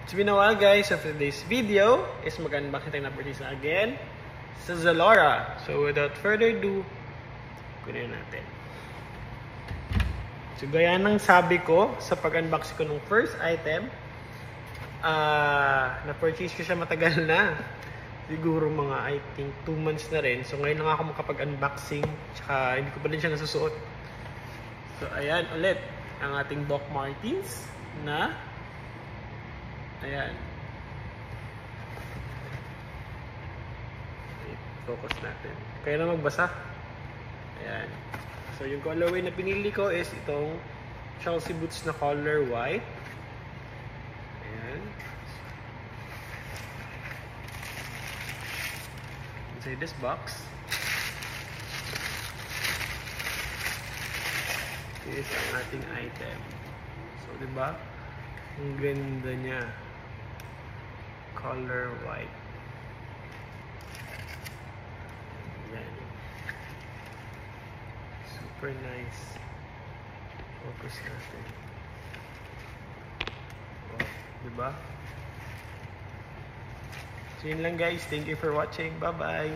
It's been a while guys, so for today's video is mag-unboxing tayo na purchase na again sa Zalora. So without further ado, kunin natin. So gaya ng sabi ko sa pag-unbox ko ng first item, na-purchase ko siya matagal na. Siguro mga I think 2 months na rin. So ngayon lang ako makapag-unboxing, tsaka hindi ko pa rin siya nasusuot. So ayan ulit ang ating Doc Martens na ayan. Focus natin. Kaya na magbasa. Ayan. So yung colorway na pinili ko is itong Chelsea boots na color white. Ayan. Inside this box is ang ating item. So diba? Ang ganda niya. Color white. Ayan. Super nice. Focus natin. Oh, diba? So yun lang guys. Thank you for watching. Bye bye.